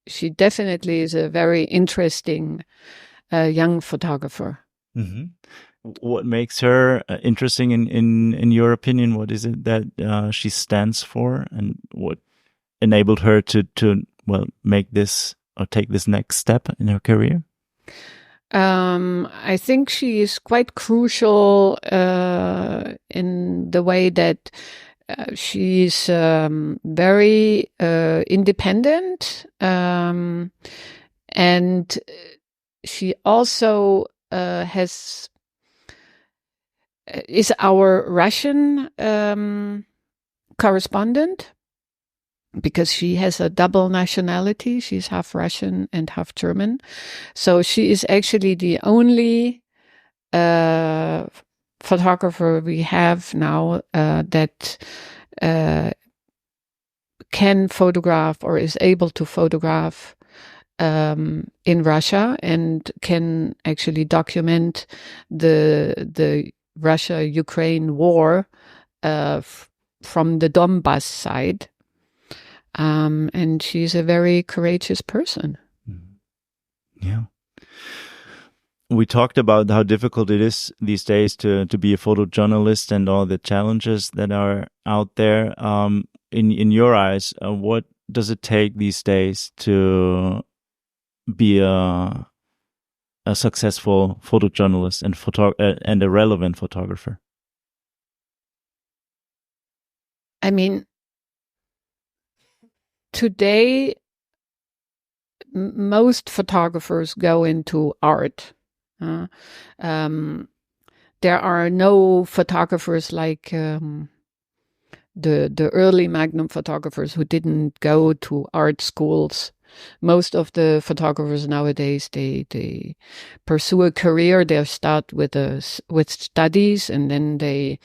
[SPEAKER 1] she definitely is a very interesting young photographer.
[SPEAKER 3] Mm-hmm. What makes her interesting in your opinion? What is it that she stands for, and what enabled her to make this or take this next step in her career?
[SPEAKER 1] I think she is quite crucial in the way that she's very independent, and she also is our Russian correspondent, because she has a double nationality. She's half Russian and half German. So she is actually the only photographer we have now that can photograph or is able to photograph in Russia and can actually document the Russia-Ukraine war from the Donbass side. And she's a very courageous person.
[SPEAKER 3] Yeah. We talked about how difficult it is these days to be a photojournalist and all the challenges that are out there. In your eyes, what does it take these days to be a successful photojournalist and a relevant photographer?
[SPEAKER 1] I mean, today, most photographers go into art. There are no photographers like the early Magnum photographers who didn't go to art schools. Most of the photographers nowadays, they pursue a career. They start with studies, and then they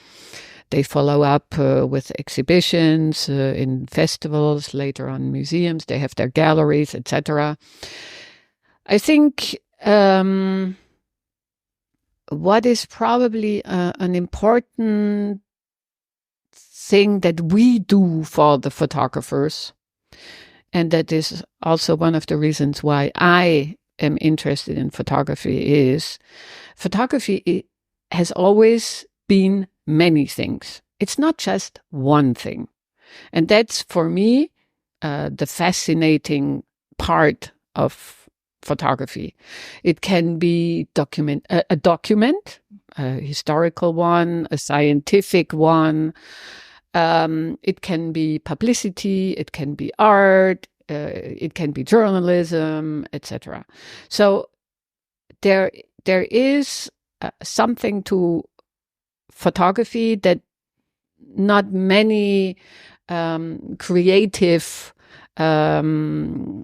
[SPEAKER 1] follow up with exhibitions in festivals, later on museums. They have their galleries, etc. I think what is probably an important thing that we do for the photographers, and that is also one of the reasons why I am interested in photography, is photography has always been many things. It's not just one thing. And that's, for me, the fascinating part of photography. It can be a document, a historical one, a scientific one. It can be publicity, it can be art, it can be journalism, etc. So there is something to photography that not many creative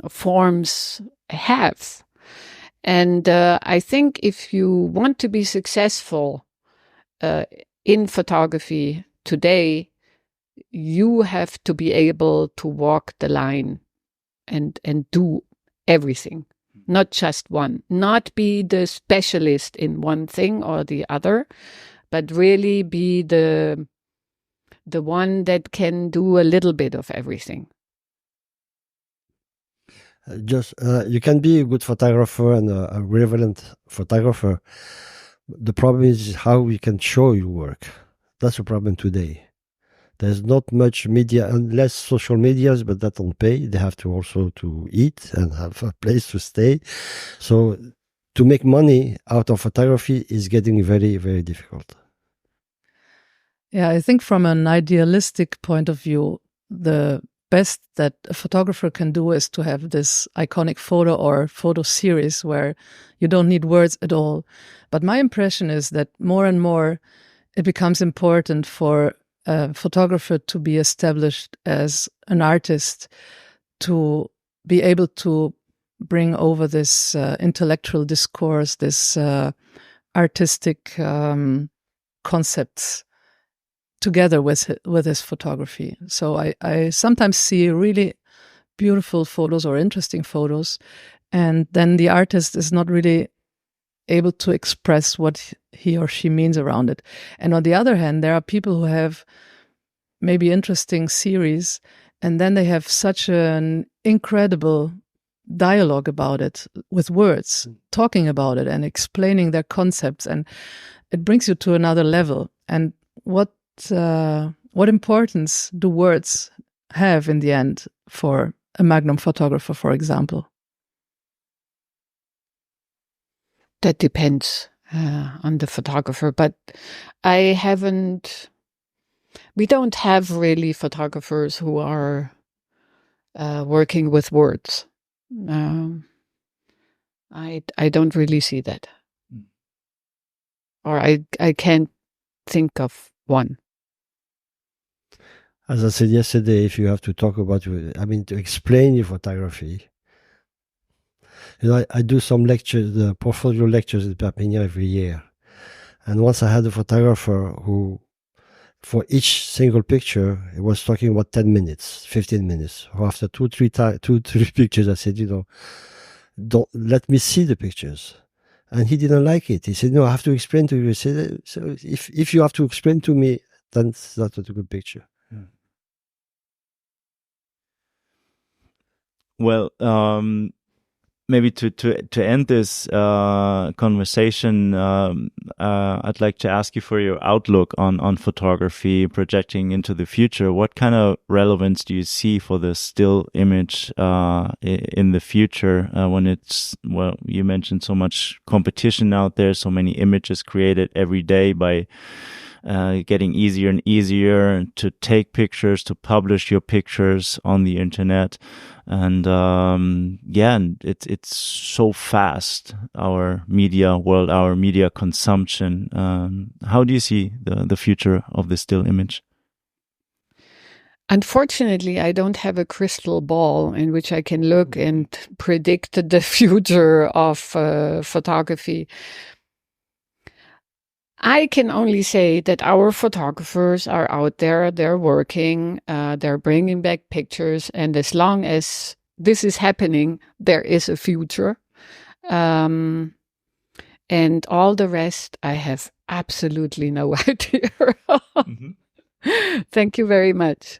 [SPEAKER 1] forms have. And I think if you want to be successful in photography today, you have to be able to walk the line and do everything, not just one, not be the specialist in one thing or the other, but really be the one that can do a little bit of everything.
[SPEAKER 2] You can be a good photographer and a relevant photographer. The problem is how you can show your work. That's the problem today. There's not much media, unless social medias, but that don't pay. They have to also to eat and have a place to stay. So to make money out of photography is getting very, very difficult.
[SPEAKER 4] Yeah, I think from an idealistic point of view, the best that a photographer can do is to have this iconic photo or photo series where you don't need words at all. But my impression is that more and more it becomes important for a photographer to be established as an artist, to be able to bring over this intellectual discourse, this artistic concepts together with his photography. So I sometimes see really beautiful photos or interesting photos, and then the artist is not really able to express what he or she means around it. And on the other hand, there are people who have maybe interesting series, and then they have such an incredible dialogue about it with words, talking about it and explaining their concepts, and it brings you to another level. And what importance do words have in the end for a Magnum photographer, for example?
[SPEAKER 1] That depends on the photographer, but we don't have really photographers who are working with words. I don't really see that. Or I can't think of one.
[SPEAKER 2] As I said yesterday, if you have to talk about, to explain your photography, I do some lectures, the portfolio lectures at Perpignan every year. And once I had a photographer who, for each single picture, he was talking about 10 minutes, 15 minutes. After two, three pictures, I said, don't let me see the pictures. And he didn't like it. He said, no, I have to explain to you. I said, so if you have to explain to me, then it's not a good picture.
[SPEAKER 3] Well, maybe to end this conversation, I'd like to ask you for your outlook on photography, projecting into the future. What kind of relevance do you see for the still image in the future when it's, well, you mentioned so much competition out there, so many images created every day by getting easier and easier to take pictures, to publish your pictures on the internet. And and it's so fast, our media world, our media consumption. How do you see the future of the still image?
[SPEAKER 1] Unfortunately, I don't have a crystal ball in which I can look and predict the future of photography. I can only say that our photographers are out there, they're working, they're bringing back pictures, and as long as this is happening, there is a future. And all the rest, I have absolutely no idea. Thank you very much.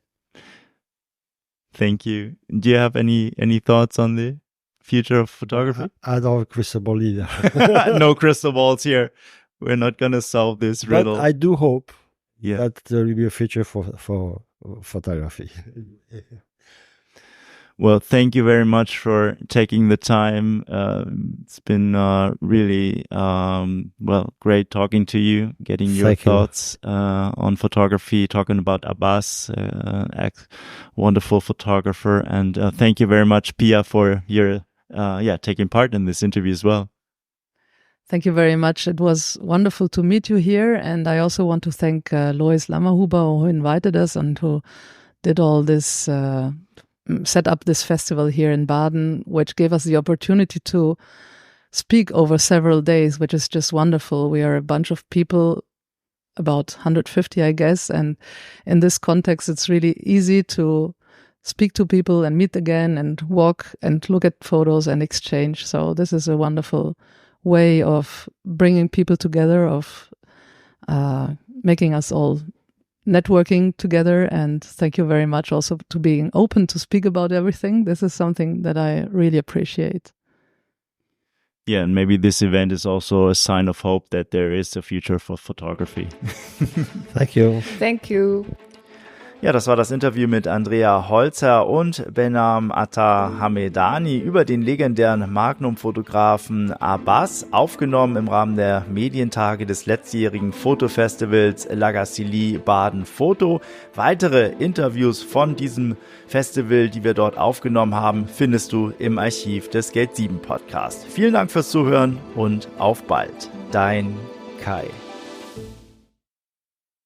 [SPEAKER 3] Thank you. Do you have any thoughts on the future of photography?
[SPEAKER 2] I don't have a crystal ball either.
[SPEAKER 3] No crystal balls here. We're not going to solve this riddle.
[SPEAKER 2] But I do hope that there will be a future for photography.
[SPEAKER 3] Well, thank you very much for taking the time. It's been really, great talking to you, getting your thoughts on photography, talking about Abbas, wonderful photographer. And thank you very much, Pia, for your taking part in this interview as well.
[SPEAKER 4] Thank you very much. It was wonderful to meet you here. And I also want to thank Lois Lammerhuber, who invited us and who did all this, set up this festival here in Baden, which gave us the opportunity to speak over several days, which is just wonderful. We are a bunch of people, about 150, I guess. And in this context, it's really easy to speak to people and meet again and walk and look at photos and exchange. So this is a wonderful way of bringing people together, of making us all networking together. And thank you very much also to being open to speak about everything. This is something that I really appreciate.
[SPEAKER 3] Yeah, and maybe this event is also a sign of hope that there is a future for photography.
[SPEAKER 2] Thank you.
[SPEAKER 1] Thank you.
[SPEAKER 3] Ja, das war das Interview mit Andrea Holzherr und Behnam Attar-Hamedani über den legendären Magnum-Fotografen Abbas, aufgenommen im Rahmen der Medientage des letztjährigen Fotofestivals La Gacilly Baden Foto. Weitere Interviews von diesem Festival, die wir dort aufgenommen haben, findest du im Archiv des Gate 7 Podcasts. Vielen Dank fürs Zuhören und auf bald. Dein Kai.